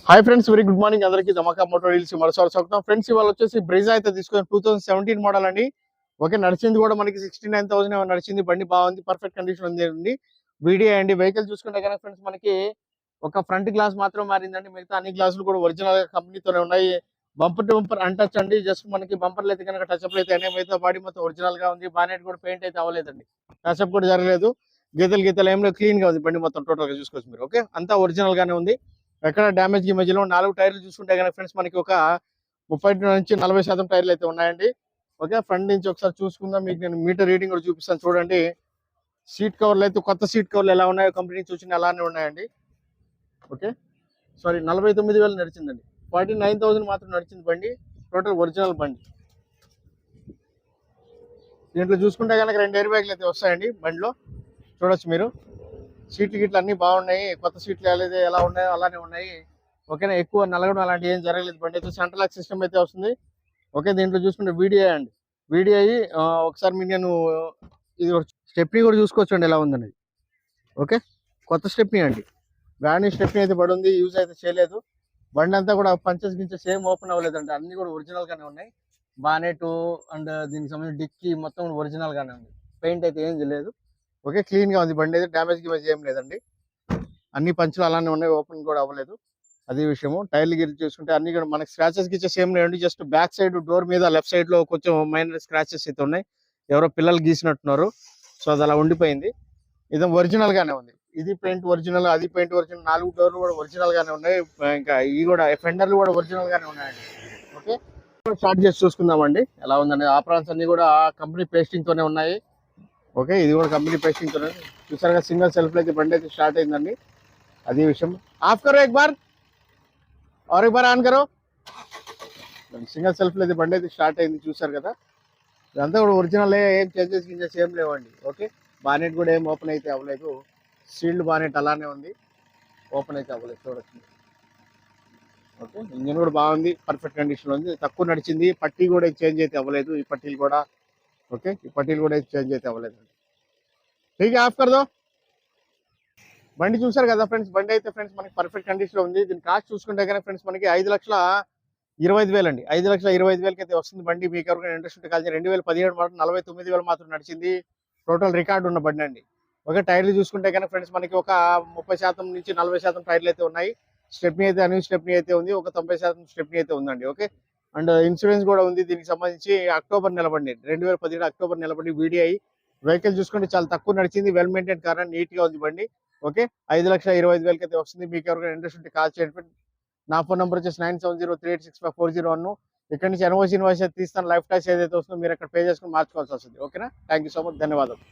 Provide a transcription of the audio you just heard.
Hi friends, very good morning అందరికీ. ధమాకా motor deals మరోసారి స్వాగతం. ఫ్రెండ్స్, ఇవాళ వచ్చేసి బ్రెజా అయితే తీసుకుని 2017 మోడల్ అండి. ఓకే, నడిచింది కూడా మనకి 69,000 నడిచింది. బండి బాగుంది, పర్ఫెక్ట్ కండిషన్ ఉంది. వీడియో అండి. వెహికల్ చూసుకుంటే కనుక ఫ్రెండ్స్ మనకి ఒక ఫ్రంట్ గ్లాస్ మాత్రం మారిందండి. మిగతా అన్ని గ్లాసులు కూడా ఒరిజినల్ కంపెనీతోనే ఉన్నాయి. బంపర్ టు బంపర్ అన్టచ్ అండి. జస్ట్ మనకి బంపర్లు అయితే కనుక టచ్అప్ అయితే అనే మిగతా బాడీ మొత్తం ఒరిజినల్ గా ఉంది. బానెట్ కూడా పెయింట్ అయితే అవ్వలేదండి, టచ్అప్ కూడా జరగలేదు. గీతలు ఏం లేదు, క్లీన్ గా ఉంది బండి మొత్తం. టోటల్ గా చూసుకోవచ్చు మీరు. ఓకే, అంతా ఒరిజినల్ గానే ఉంది. ఎక్కడ డ్యామేజ్ కి మధ్యలో 4 టైర్లు చూసుకుంటే కనుక ఫ్రెండ్స్ మనకి ఒక 30 నుంచి 40% టైర్లు అయితే ఉన్నాయండి. ఓకే, ఫ్రంట్ నుంచి ఒకసారి చూసుకుందాం. మీకు నేను మీటర్ రీడింగ్ కూడా చూపిస్తాను చూడండి. సీట్ కవర్లు అయితే కొత్త సీట్ కవర్లు ఎలా ఉన్నాయో కంపెనీ నుంచి వచ్చిన అలానే ఉన్నాయండి. Okay, sorry, 49,000 నడిచిందండి. 49,000 మాత్రం నడిచింది బండి. టోటల్ ఒరిజినల్ బండి. దీంట్లో చూసుకుంటే కనుక 2 ఎయిర్ బ్యాగ్లు అయితే వస్తాయండి బండిలో. చూడొచ్చు మీరు. సీట్లు గిట్లు అన్ని బాగున్నాయి. కొత్త సీట్లు ఎలా ఉన్నాయో అలానే ఉన్నాయి. ఓకేనా, ఎక్కువ నలగడం అలాంటి ఏం జరగలేదు. బండి అయితే సెంట్రల్ లాక్ సిస్టమ్ అయితే వస్తుంది. ఓకే, దీంట్లో చూసుకుంటే వీడియో అండి. వీడియో అయ్యి ఒకసారి మీరు నేను ఇది స్టెప్నీ కూడా చూసుకోవచ్చు అండి ఎలా ఉందనేది. ఓకే, కొత్త స్టెప్నీ అండి. బ్రాండ్ న్యూ స్టెప్నీ అయితే పడి ఉంది, యూజ్ అయితే చేయలేదు. బండి అంతా కూడా పంచెస్ గించెస్ ఏం ఓపెన్ అవ్వలేదండి, అన్ని కూడా ఒరిజినల్ గానే ఉన్నాయి. బానెట్ అండ్ దీనికి సంబంధించిన డిక్కీ మొత్తం ఒరిజినల్ గానే ఉంది. పెయింట్ అయితే ఏం లేదు. ఓకే, క్లీన్ గా ఉంది బండి అయితే. డ్యామేజ్ గిమేజ్ ఏం లేదండి. అన్ని పంచులు అలానే ఉన్నాయి, ఓపెన్ కూడా అవ్వలేదు. అదే విషయము. టైర్లు గిరి చూసుకుంటే అన్ని కూడా మనకి స్క్రాచెస్ గిచ్చేస్ ఏం లేదండి. జస్ట్ బ్యాక్ సైడ్ డోర్ మీద లెఫ్ట్ సైడ్ లో కొంచెం మైనర్ స్క్రాచెస్ అయితే ఉన్నాయి. ఎవరో పిల్లలు గీసినట్టున్నారు, సో అది అలా ఉండిపోయింది. ఇది ఒరిజినల్ గానే ఉంది. ఇది పెయింట్ ఒరిజినల్, అది పెయింట్ ఒరిజినల్. 4 డోర్లు కూడా ఒరిజినల్ గానే ఉన్నాయి. ఇంకా ఈ కూడా ఫెండర్లు కూడా ఒరిజినల్ గానే ఉన్నాయండి. ఓకే, స్టార్ట్ చేసి చూసుకుందామండి ఎలా ఉందండి. ఆపరాన్స్ అన్ని కూడా కంపెనీ పేస్టింగ్ తోనే ఉన్నాయి. ఓకే, ఇది కూడా కంపెనీ పేస్టింగ్ తోనే. చూసారుగా సింగల్ సెల్ఫ్ అయితే బండి అయితే స్టార్ట్ అయిందండి. అదే విషయం. ఆఫ్ కరో एक बार और एक बार ఆన్ కరో. సింగల్ సెల్ఫ్ అయితే బండి అయితే స్టార్ట్ అయింది. చూసారు కదా, ఇదంతా కూడా ఒరిజినల్. ఏం చేంజెస్ ఏం లేవండి. ఓకే, బానెట్ కూడా ఏం ఓపెన్ అయితే అవ్వలేదు. సీల్డ్ బానెట్ అలానే ఉంది, ఓపెన్ అయితే అవ్వలేదు. చూడొచ్చు. ఓకే, ఇంజన్ కూడా బాగుంది, పర్ఫెక్ట్ కండిషన్ ఉంది. తక్కువ నడిచింది. పట్టీ కూడా చేంజ్ అయితే అవ్వలేదు. ఈ పట్టీలు కూడా ఓకే, ఈ పట్టీలు కూడా చేంజ్ అయితే అవ్వలేదు. ఠీక్ ఆఫ్ కర్ దో. బండి చూసారు కదా ఫ్రెండ్స్. బండి అయితే ఫ్రెండ్స్ మనకి పర్ఫెక్ట్ కండిషన్ లో ఉంది. దీని కాస్ట్ చూసుకుంటే కనుక ఫ్రెండ్స్ మనకి 5,25,000 అండి. 5,25,000 అయితే వస్తుంది బండి. మీకు ఎవరికైనా ఇంట్రెస్ట్ ఉంటే కలిసి 2017 మాత్రం 49,000 మాత్రం నడిచింది. టోటల్ రికార్డు ఉన్న బండి అండి. ఓకే, టైర్లు చూసుకుంటే కనుక ఫ్రెండ్స్ మనకి ఒక 30% నుంచి 40% టైర్లు అయితే ఉన్నాయి. స్టెప్నీ అయితే అన్యూ స్టెప్నీ అయితే ఉంది. ఒక 90% స్టెప్నీ అయితే ఉందండి. ఓకే, అండ్ ఇన్సూరెన్స్ కూడా ఉంది దీనికి సంబంధించి. అక్టోబర్ నెలబండి, 2017 అక్టోబర్ నెలబండి. వీడిఐ వెహికల్ చూసుకుంటే చాలా తక్కువ నడిచింది. Well maintain car and neat గా ఉంది బండి. ఓకే, 5,25,000 అయితే వస్తుంది. మీకు ఎవరికైనా ఇంట్రెస్ట్ ఉంటే కాల్ చేయండి. నా ఫోన్ నెంబర్ వచ్చేసి 9703865401. ఇక్కడ నుంచి ఎన్ఓసి అయితే తీస్తాను. లైఫ్ ట్యాక్స్ ఏదైతే వస్తుందో మీరు అక్కడ పే చేసుకుని మార్చుకోవాల్సి వస్తుంది. ఓకేనా, థ్యాంక్ యూ సో మచ్, ధన్యవాదాలు.